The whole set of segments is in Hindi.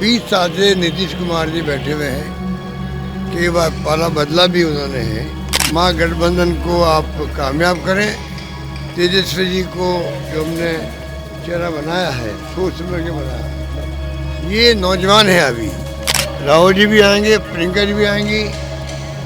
20 साल से नीतीश कुमार जी बैठे हुए हैं। कई बार पाला बदला भी उन्होंने है। महागठबंधन को आप कामयाब करें। तेजस्वी जी को जो हमने चेहरा बनाया है, सोच समझ के बनाया। ये नौजवान है अभी। राहुल जी भी आएंगे, प्रियंका जी भी आएंगी,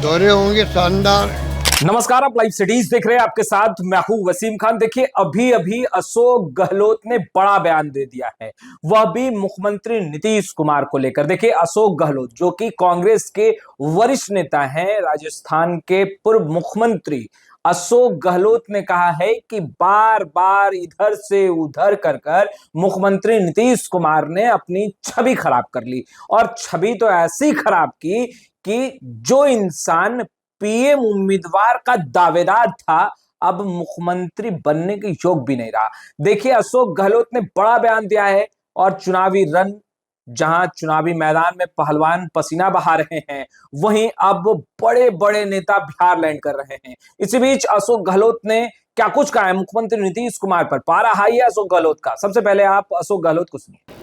दौरे होंगे शानदार। नमस्कार, आप लाइव सिटीज देख रहे हैं। आपके साथ मैं हूं वसीम खान। देखिए, अभी अभी अशोक गहलोत ने बड़ा बयान दे दिया है, वह भी मुख्यमंत्री नीतीश कुमार को लेकर। देखिए, अशोक गहलोत जो कि कांग्रेस के वरिष्ठ नेता हैं, राजस्थान के पूर्व मुख्यमंत्री अशोक गहलोत ने कहा है कि बार बार इधर से उधर कर मुख्यमंत्री नीतीश कुमार ने अपनी छवि खराब कर ली, और छवि तो ऐसी खराब की कि जो इंसान पीएम उम्मीदवार का दावेदार था, अब मुख्यमंत्री बनने के योग भी नहीं रहा। देखिए, अशोक गहलोत ने बड़ा बयान दिया है, और चुनावी रण, जहां चुनावी मैदान में पहलवान पसीना बहा रहे हैं, वहीं अब बड़े बड़े नेता बिहार लैंड कर रहे हैं। इसी बीच अशोक गहलोत ने क्या कुछ कहा है मुख्यमंत्री नीतीश कुमार पर। पारा हाई है अशोक गहलोत का। सबसे पहले आप अशोक गहलोत को सुनिए।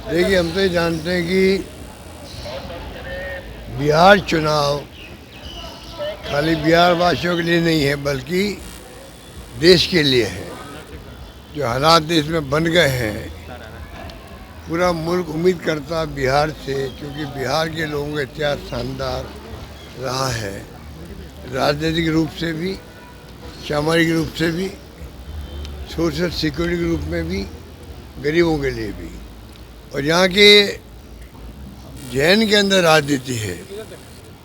देखिए, हम तो ये जानते हैं कि बिहार चुनाव खाली बिहार वासियों के लिए नहीं है, बल्कि देश के लिए है। जो हालात देश में बन गए हैं, पूरा मुल्क उम्मीद करता है बिहार से, क्योंकि बिहार के लोगों का इतिहास शानदार रहा है, राजनीतिक रूप से भी, सामाजिक रूप से भी, सोशल सिक्योरिटी के रूप में भी, गरीबों के लिए भी। और यहाँ के जैन के अंदर राजनीति है,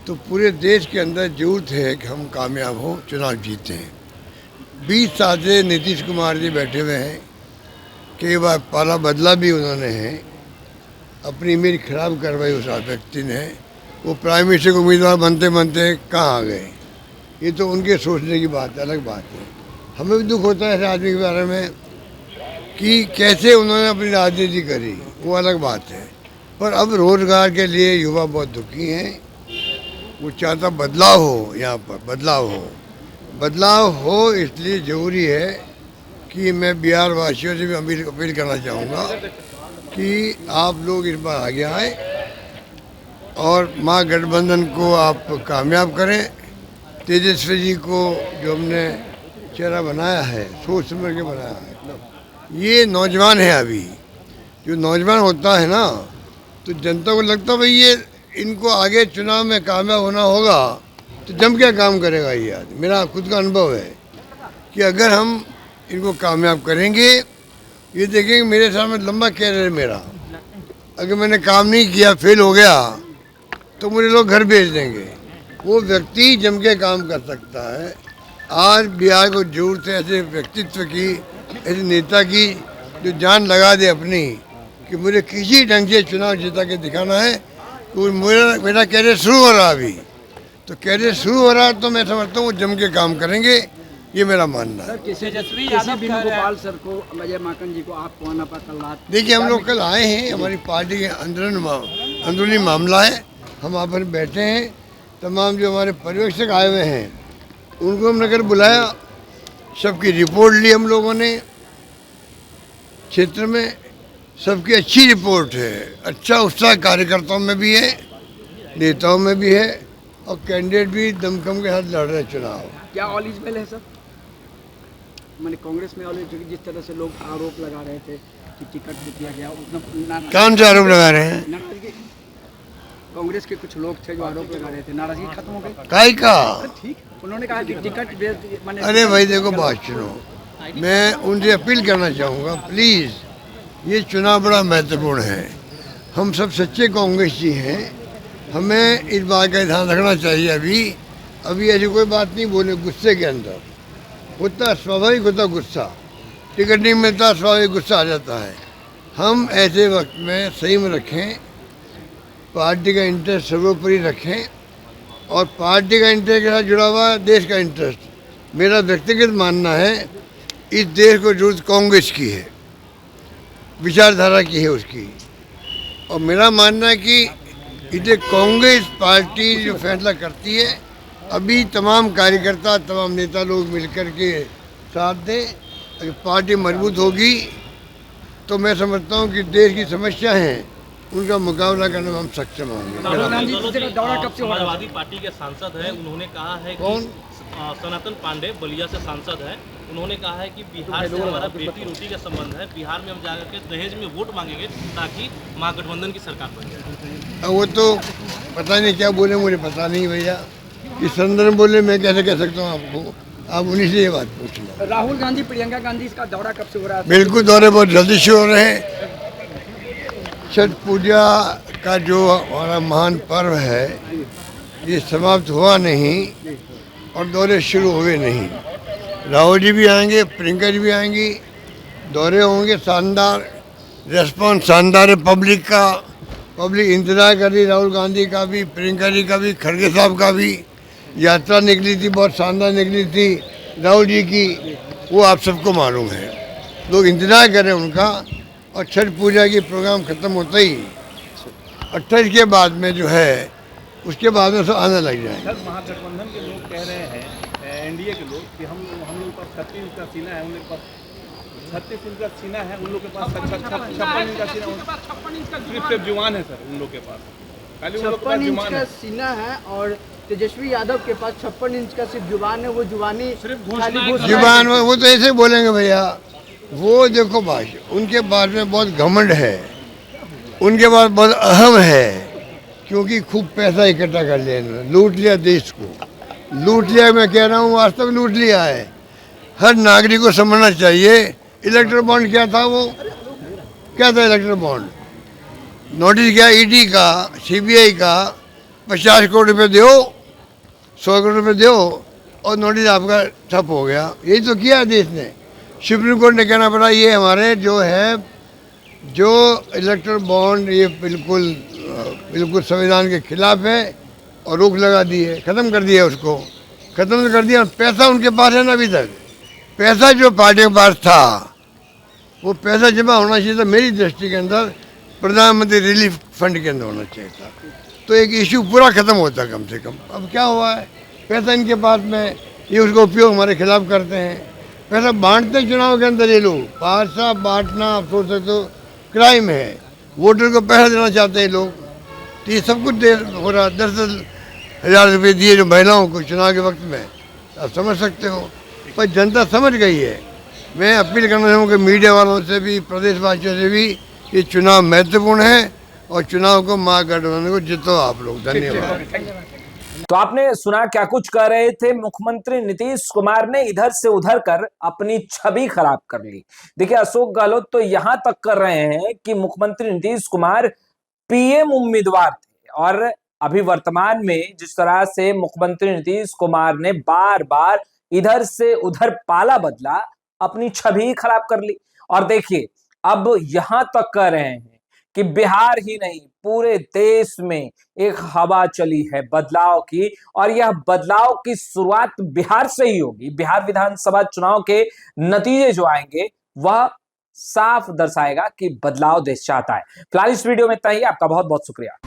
तो पूरे देश के अंदर जरूरत है कि हम कामयाब हों, चुनाव जीते हैं। 20 साल से नीतीश कुमार जी बैठे हुए हैं। कई बार पाला बदला भी उन्होंने है। अपनी इमेज खराब करवाई उस व्यक्ति ने। वो प्राइम मिनिस्टर को उम्मीदवार बनते बनते कहाँ आ गए। ये तो उनके सोचने की बात है, अलग बात है। हमें भी दुख होता है ऐसे आदमी के बारे में कि कैसे उन्होंने अपनी राजनीति करी, वो अलग बात है। पर अब रोजगार के लिए युवा बहुत दुखी हैं। वो चाहता बदलाव हो, यहाँ पर बदलाव हो, इसलिए ज़रूरी है कि मैं बिहार वासियों से भी अपील करना चाहूँगा कि आप लोग इस बार आगे आए और महागठबंधन को आप कामयाब करें। तेजस्वी जी को जो हमने चेहरा बनाया है, सोच समझ के बनाया है। ये नौजवान है अभी। जो नौजवान होता है ना, तो जनता को लगता भाई ये इनको आगे चुनाव में कामयाब होना होगा, तो जम क्या काम करेगा ये आदमी। मेरा खुद का अनुभव है कि अगर हम इनको कामयाब करेंगे, ये देखेंगे मेरे सामने लंबा कैरियर है मेरा। अगर मैंने काम नहीं किया, फेल हो गया, तो मुझे लोग घर भेज देंगे। वो व्यक्ति जम के काम कर सकता है। आज बिहार को जरूरत है ऐसे व्यक्तित्व की, ऐसे नेता की जो जान लगा दे अपनी, कि मुझे किसी ढंग से चुनाव जीता के दिखाना है। तो मेरा कैरियर शुरू हो रहा अभी, तो कैरियर शुरू हो रहा, तो मैं समझता हूँ जम के काम करेंगे, ये मेरा मानना है। गोपाल सर को, अजय माकन जी को आप कौन पर कल रात? देखिए, हम लोग कल आए हैं, हमारी पार्टी के अंदरूनी मामला है। हम वहाँ पर बैठे हैं। तमाम जो हमारे पर्यवेक्षक आए हुए हैं, उनको हमने कल बुलाया, सबकी रिपोर्ट ली हम लोगों ने। क्षेत्र में सबकी अच्छी रिपोर्ट है, अच्छा उत्साह कार्यकर्ताओं में भी है, नेताओं में भी है, और कैंडिडेट भी दमखम के साथ लड़ रहे चुनाव। क्या ऑल इज वेल है सर? मैंने कांग्रेस में जिस तरह से लोग आरोप लगा रहे थे कि टिकट दिया गया, उतना कौन से आरोप लगा रहे हैं? कांग्रेस के कुछ लोग थे जो आरोप लगा रहे थे, नाराजगी खत्म हो गई? काई का? ठीक, उन्होंने कहा कि टिकट मैंने। अरे भाई देखो, बात सुनो, मैं उनसे अपील करना चाहूँगा, प्लीज़, ये चुनाव बड़ा महत्वपूर्ण है। हम सब सच्चे कांग्रेसी हैं। हमें इस बात का ध्यान रखना चाहिए। अभी ऐसी कोई बात नहीं बोले गुस्से के अंदर। होता स्वाभाविक होता गुस्सा, टिकट नहीं मिलता स्वाभाविक गुस्सा आ जाता है। हम ऐसे वक्त में संयम रखें, पार्टी का इंटरेस्ट सर्वोपरि रखें, और पार्टी का इंटरेस्ट के साथ जुड़ा हुआ देश का इंटरेस्ट। मेरा व्यक्तिगत मानना है, इस देश को जरूरत कांग्रेस की है, विचारधारा की है उसकी। और मेरा मानना है कि इसे कांग्रेस पार्टी जो फैसला करती है, अभी तमाम कार्यकर्ता, तमाम नेता लोग मिलकर के साथ दें। अगर पार्टी मजबूत होगी तो मैं समझता हूँ कि देश की समस्या हैं उनका मुकाबला करने में हम सक्षम होंगे। राहुल गांधी जी का दौरा कब से हो रहा है? समाजवादी पार्टी के सांसद हैं, उन्होंने कहा है कि कौन? सनातन पांडे बलिया से सांसद हैं, उन्होंने कहा है कि बिहार से हमारा बेटी रोटी का संबंध है, बिहार में हम जाकर के दहेज में वोट मांगेंगे ताकि महागठबंधन की सरकार बन जाए। अब वो तो पता नहीं क्या बोले, मुझे पता नहीं भैया, किस संदर्भ में बोले मैं कैसे कह सकता हूँ आपको, आप उन्हीं से ये बात पूछ लो। राहुल गांधी प्रियंका गांधी का दौरा कब से हो रहा है? बिल्कुल दौरे बहुत जल्दी से हो रहे हैं। छठ पूजा का जो हमारा महान पर्व है ये समाप्त हुआ नहीं और दौरे शुरू हुए नहीं। राहुल जी भी आएंगे, प्रियंका जी भी आएंगी, दौरे होंगे। शानदार रेस्पॉन्स शानदार है पब्लिक का, पब्लिक इंतजार कर रही राहुल गांधी का भी, प्रियंका जी का भी, खड़गे साहब का भी। यात्रा निकली थी, बहुत शानदार निकली थी राहुल जी की, वो आप सबको मालूम है। लोग इंतजार कर रहे हैं उनका। और छठ पूजा की प्रोग्राम ख़त्म होते ही 28 के बाद में जो है उसके बाद में सब आने लग जाएंगे। सर महागठबंधन के लोग कह रहे हैं, एनडीए के लोग, कि हम लोग पर 36 इंच का सीना है, उन लोग पर 36 इंच का सीना है, उन लोग के पास 56 इंच का सीना, सिर्फ जुबान है सर उन लोग के पास, खाली उन लोग के पास 56 इंच जुबान का है। सीना है और तेजस्वी यादव के पास 56 इंच का सिर्फ जुबान है। वो जुबानी सिर्फ खाली घोषणाएं जुबान में वो तो ऐसे बोलेंगे भैया। वो देखो भाई, उनके बारे में बहुत घमंड है, उनके पास बहुत अहम है, क्योंकि खूब पैसा इकट्ठा कर लिया इन्होंने, लूट लिया देश को, लूट लिया। मैं कह रहा हूँ वास्तव में लूट लिया है। हर नागरिक को समझना चाहिए इलेक्ट्रल बॉन्ड क्या था, वो क्या था इलेक्ट्रल बॉन्ड। नोटिस गया ईडी का, सीबीआई का, 50 करोड़ रुपये दो, 100 करोड़ रुपये दो और नोटिस आपका ठप हो गया। यही तो किया देश ने। सुप्रीम कोर्ट ने कहना पड़ा ये हमारे जो है जो इलेक्ट्रल बॉन्ड ये बिल्कुल संविधान के खिलाफ है और रोक लगा दी है, ख़त्म कर दिया उसको, ख़त्म तो कर दिया। पैसा उनके पास है ना अभी तक, पैसा जो पार्टी के पास था वो पैसा जमा होना चाहिए था मेरी दृष्टि के अंदर प्रधानमंत्री रिलीफ फंड के अंदर होना चाहिए था, तो एक इशू पूरा ख़त्म होता कम से कम। अब क्या हुआ है, पैसा इनके पास में, ये उसका उपयोग हमारे खिलाफ करते हैं। पैसा बांटते चुनाव के अंदर ये लोग, पैसा बांटना आप सोच सकते हो क्राइम है। वोटर को पैसा देना चाहते हैं लोग, तो ये सब कुछ हो रहा। 10,000 रुपये दिए जो महिलाओं को चुनाव के वक्त में, आप समझ सकते हो। पर जनता समझ गई है। मैं अपील करना चाहूँगा कि मीडिया वालों से भी, प्रदेशवासियों से भी, ये चुनाव महत्वपूर्ण है और चुनाव को महागठबंधन को जीतो आप लोग। धन्यवाद। तो आपने सुना क्या कुछ कह रहे थे मुख्यमंत्री नीतीश कुमार ने, इधर से उधर कर अपनी छवि खराब कर ली। देखिए अशोक गहलोत तो यहां तक कर रहे हैं कि मुख्यमंत्री नीतीश कुमार पीएम उम्मीदवार थे और अभी वर्तमान में जिस तरह से मुख्यमंत्री नीतीश कुमार ने बार बार इधर से उधर पाला बदला, अपनी छवि खराब कर ली। और देखिए अब यहां तक कह रहे हैं कि बिहार ही नहीं पूरे देश में एक हवा चली है बदलाव की, और यह बदलाव की शुरुआत बिहार से ही होगी। बिहार विधानसभा चुनाव के नतीजे जो आएंगे वह साफ दर्शाएगा कि बदलाव देश चाहता है। फिलहाल इस वीडियो में इतना ही। आपका बहुत बहुत शुक्रिया।